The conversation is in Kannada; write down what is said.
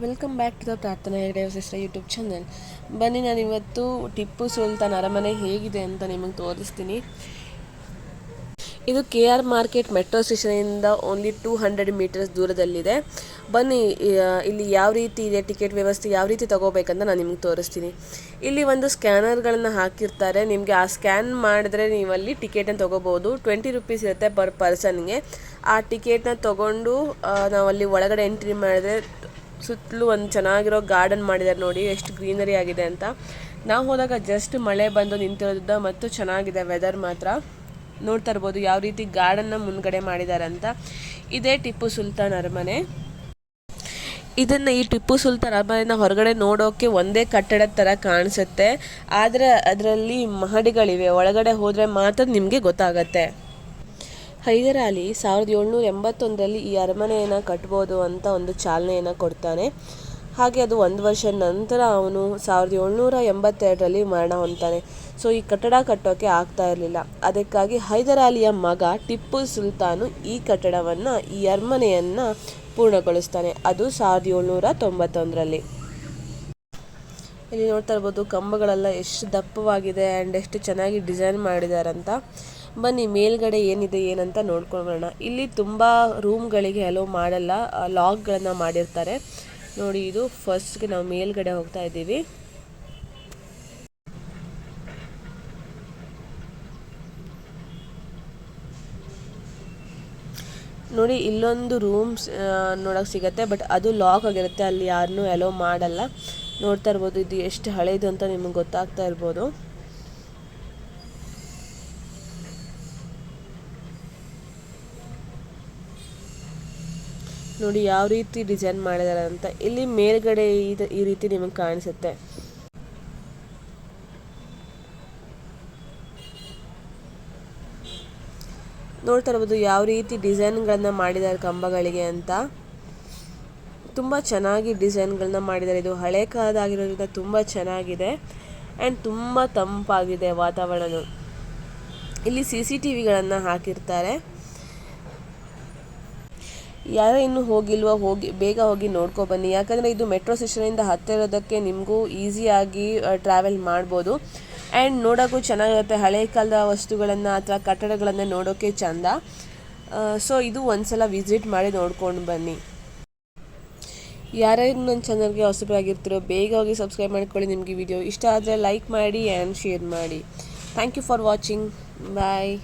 ವೆಲ್ಕಮ್ ಬ್ಯಾಕ್ ಟು ದ ಪ್ರಾರ್ಥನಾ ಹೆಗಡೆ ಸಿಸ್ಟರ್ ಯೂಟ್ಯೂಬ್ ಚಾನಲ್. ಬನ್ನಿ, ನಾನಿವತ್ತು ಟಿಪ್ಪು ಸುಲ್ತಾನ್ ಅರಮನೆ ಹೇಗಿದೆ ಅಂತ ನಿಮಗೆ ತೋರಿಸ್ತೀನಿ. ಇದು KR ಮಾರ್ಕೆಟ್ ಮೆಟ್ರೋ ಸ್ಟೇಷನಿಂದ ಓನ್ಲಿ 200 ಮೀಟರ್ಸ್ ದೂರದಲ್ಲಿದೆ. ಬನ್ನಿ, ಇಲ್ಲಿ ಯಾವ ರೀತಿ ಇದೆ, ಟಿಕೆಟ್ ವ್ಯವಸ್ಥೆ ಯಾವ ರೀತಿ ತೊಗೋಬೇಕಂತ ನಾನು ನಿಮಗೆ ತೋರಿಸ್ತೀನಿ. ಇಲ್ಲಿ ಒಂದು ಸ್ಕ್ಯಾನರ್ಗಳನ್ನು ಹಾಕಿರ್ತಾರೆ. ನಿಮಗೆ ಆ ಸ್ಕ್ಯಾನ್ ಮಾಡಿದ್ರೆ ನೀವಲ್ಲಿ ಟಿಕೆಟನ್ನು ತೊಗೋಬೋದು. 20 ರೂಪೀಸ್ ಇರುತ್ತೆ ಪರ್ ಪರ್ಸನ್ಗೆ. ಆ ಟಿಕೆಟ್ನ ತೊಗೊಂಡು ನಾವಲ್ಲಿ ಒಳಗಡೆ ಎಂಟ್ರಿ ಮಾಡಿದ್ರೆ ಸುತ್ತಲೂ ಒಂದು ಚೆನ್ನಾಗಿರೋ ಗಾರ್ಡನ್ ಮಾಡಿದ್ದಾರೆ. ನೋಡಿ ಎಷ್ಟು ಗ್ರೀನರಿ ಆಗಿದೆ ಅಂತ. ನಾವು ಹೋದಾಗ ಜಸ್ಟ್ ಮಳೆ ಬಂದು ನಿಂತಿರೋದ್ರಿಂದ ಮತ್ತು ಚೆನ್ನಾಗಿದೆ ವೆದರ್ ಮಾತ್ರ. ನೋಡ್ತಾ ಇರ್ಬೋದು ಯಾವ ರೀತಿ ಗಾರ್ಡನ್ನ ಮುಂದ್ಗಡೆ ಮಾಡಿದ್ದಾರೆ ಅಂತ. ಇದೇ ಟಿಪ್ಪು ಸುಲ್ತಾನ್ ಅರಮನೆ. ಈ ಟಿಪ್ಪು ಸುಲ್ತಾನ್ ಅರಮನೆನ ಹೊರಗಡೆ ನೋಡೋಕೆ ಒಂದೇ ಕಟ್ಟಡದ ಥರ ಕಾಣಿಸುತ್ತೆ, ಆದರೆ ಅದರಲ್ಲಿ ಮಹಡಿಗಳಿವೆ. ಒಳಗಡೆ ಹೋದರೆ ಮಾತ್ರ ನಿಮಗೆ ಗೊತ್ತಾಗತ್ತೆ. ಹೈದರ್ ಅಲಿ 1781ರಲ್ಲಿ ಈ ಅರಮನೆಯನ್ನು ಕಟ್ಬೋದು ಅಂತ ಒಂದು ಚಾಲನೆಯನ್ನು ಕೊಡ್ತಾನೆ. ಹಾಗೆ ಅದು 1 ವರ್ಷ ನಂತರ ಅವನು 1782ರಲ್ಲಿ ಮರಣ ಹೊಂದ್ತಾನೆ. ಸೊ ಈ ಕಟ್ಟಡ ಕಟ್ಟೋಕ್ಕೆ ಆಗ್ತಾ ಇರಲಿಲ್ಲ. ಅದಕ್ಕಾಗಿ ಹೈದರ್ ಅಲಿಯ ಮಗ ಟಿಪ್ಪು ಸುಲ್ತಾನು ಈ ಕಟ್ಟಡವನ್ನು, ಈ ಅರಮನೆಯನ್ನು ಪೂರ್ಣಗೊಳಿಸ್ತಾನೆ. ಅದು 1791ರಲ್ಲಿ. ಇಲ್ಲಿ ನೋಡ್ತಾ ಇರ್ಬೋದು ಕಂಬಗಳೆಲ್ಲ ಎಷ್ಟು ದಪ್ಪವಾಗಿದೆ ಆ್ಯಂಡ್ ಎಷ್ಟು ಚೆನ್ನಾಗಿ ಡಿಸೈನ್ ಮಾಡಿದಾರಂತ. ಬನ್ನಿ ಮೇಲ್ಗಡೆ ಏನಿದೆ ಏನಂತ ನೋಡ್ಕೊಳ್ಳೋಣ. ಇಲ್ಲಿ ತುಂಬ ರೂಮ್ಗಳಿಗೆ ಅಲೋ ಮಾಡಲ್ಲ, ಲಾಕ್ಗಳನ್ನು ಮಾಡಿರ್ತಾರೆ. ನೋಡಿ, ಇದು ಫಸ್ಟ್ಗೆ ನಾವು ಮೇಲ್ಗಡೆ ಹೋಗ್ತಾ ಇದ್ದೀವಿ. ನೋಡಿ, ಇಲ್ಲೊಂದು ರೂಮ್ಸ್ ನೋಡೋಕೆ ಸಿಗುತ್ತೆ, ಬಟ್ ಅದು ಲಾಕ್ ಆಗಿರುತ್ತೆ, ಅಲ್ಲಿ ಯಾರನ್ನೂ ಅಲೋ ಮಾಡಲ್ಲ. ನೋಡ್ತಾ ಇರ್ಬೋದು ಇದು ಎಷ್ಟು ಹಳೇದು ಅಂತ ನಿಮಗೆ ಗೊತ್ತಾಗ್ತಾ ಇರ್ಬೋದು. ನೋಡಿ ಯಾವ ರೀತಿ ಡಿಸೈನ್ ಮಾಡಿದ್ದಾರೆ ಅಂತ. ಇಲ್ಲಿ ಮೇಲ್ಗಡೆ ಈ ರೀತಿ ನಿಮಗೆ ಕಾಣಿಸುತ್ತೆ. ನೋಡ್ತಾ ಇರ್ಬೋದು ಯಾವ ರೀತಿ ಡಿಸೈನ್ಗಳನ್ನ ಮಾಡಿದ್ದಾರೆ ಕಂಬಗಳಿಗೆ ಅಂತ. ತುಂಬ ಚೆನ್ನಾಗಿ ಡಿಸೈನ್ಗಳನ್ನ ಮಾಡಿದ್ದಾರೆ. ಇದು ಹಳೆ ಕಾಲದಾಗಿರೋದ್ರಿಂದ ತುಂಬ ಚೆನ್ನಾಗಿದೆ ಆ್ಯಂಡ್ ತುಂಬ ತಂಪಾಗಿದೆ ವಾತಾವರಣ. ಇಲ್ಲಿ CCTVಗಳನ್ನು ಹಾಕಿರ್ತಾರೆ. ಯಾರೋ ಇನ್ನೂ ಹೋಗಿಲ್ವೋ, ಬೇಗ ಹೋಗಿ ನೋಡ್ಕೊಬನ್ನಿ. ಯಾಕಂದರೆ ಇದು ಮೆಟ್ರೋ ಸ್ಟೇಷನಿಂದ ಹತ್ತಿರ ಇರೋದಕ್ಕೆ ನಿಮಗೂ ಈಸಿಯಾಗಿ ಟ್ರಾವೆಲ್ ಮಾಡ್ಬೋದು ಆ್ಯಂಡ್ ನೋಡೋಕ್ಕೂ ಚೆನ್ನಾಗಿರುತ್ತೆ. ಹಳೆ ಕಾಲದ ವಸ್ತುಗಳನ್ನು ಅಥವಾ ಕಟ್ಟಡಗಳನ್ನು ನೋಡೋಕ್ಕೆ ಚೆಂದ. ಸೊ ಇದು ಒಂದ್ಸಲ ವಿಸಿಟ್ ಮಾಡಿ ನೋಡ್ಕೊಂಡು ಬನ್ನಿ. ಯಾರ್ಯಾರು ನನ್ನ ಚಾನಲ್ಗೆ ಹೊಸಬರಾಗಿರ್ತೀರೋ ಬೇಗ ಹೋಗಿ ಸಬ್ಸ್ಕ್ರೈಬ್ ಮಾಡ್ಕೊಳ್ಳಿ. ನಿಮಗೆ ವಿಡಿಯೋ ಇಷ್ಟ ಆದರೆ ಲೈಕ್ ಮಾಡಿ ಆ್ಯಂಡ್ ಶೇರ್ ಮಾಡಿ. Thank you for watching. Bye.